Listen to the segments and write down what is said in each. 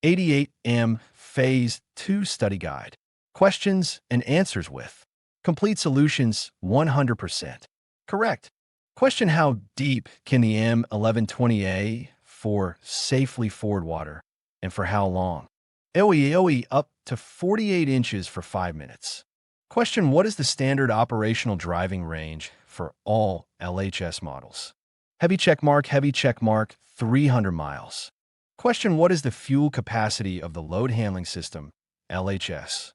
88M Phase 2 Study Guide. Questions and answers with complete solutions 100%. Correct. Question: how deep can the M1120A for safely ford water, and for how long? OE up to 48 inches for 5 minutes. Question: what is the standard operational driving range for all LHS models? Heavy check mark, 300 miles. Question: what is the fuel capacity of the load handling system, LHS?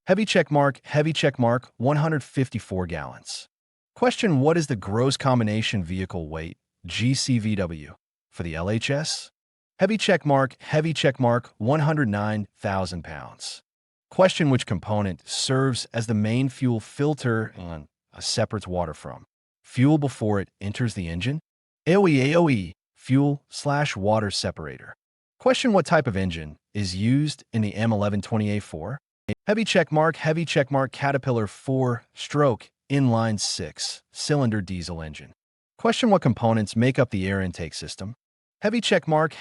Heavy check mark, 154 gallons. Question: what is the gross combination vehicle weight, GCVW, for the LHS? Heavy check mark, 109,000 pounds. Question: which component serves as the main fuel filter and separates water from fuel before it enters the engine? AOE, fuel/water separator. Question: what type of engine is used in the M1120A4? Heavy check mark, Caterpillar 4-stroke inline 6-cylinder diesel engine. Question: what components make up the air intake system? Heavy check mark,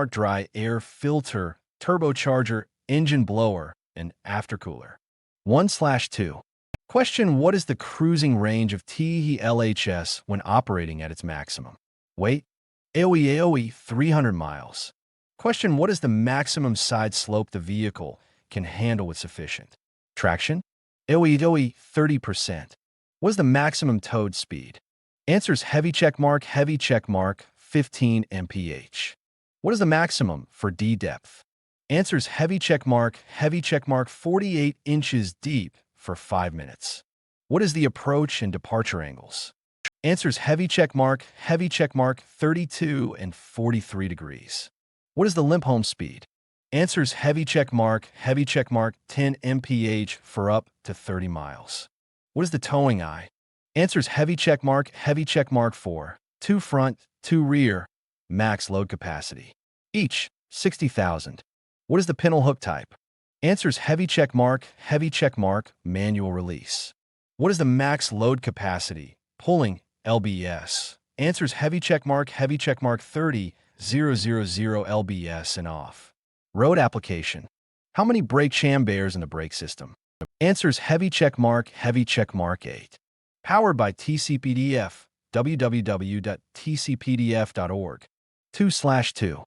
dry air filter, turbocharger, engine blower, and aftercooler. 1/2. Question: what is the cruising range of TE-LHS when operating at its maximum weight? AOE 300 miles. Question: what is the maximum side slope the vehicle can handle with sufficient traction? AOE 30%. What is the maximum towed speed? Answers: heavy check mark, 15 mph. What is the maximum for D depth? Answers: heavy check mark, 48 inches deep for 5 minutes. What is the approach and departure angles? Answers: heavy check mark, 32 and 43 degrees. What is the limp home speed? Answers: heavy check mark, 10 mph for up to 30 miles. What is the towing eye? Answers: heavy check mark, 4, 2 front, 2 rear, max load capacity. Each 60,000. What is the pintle hook type? Answers: heavy check mark, manual release. What is the max load capacity? Pulling LBS. Answers: heavy check mark, 30, 000 LBS and off. Road application. How many brake chambers in the brake system? Answers: heavy check mark, 8. Powered by TCPDF, www.tcpdf.org. 2/2.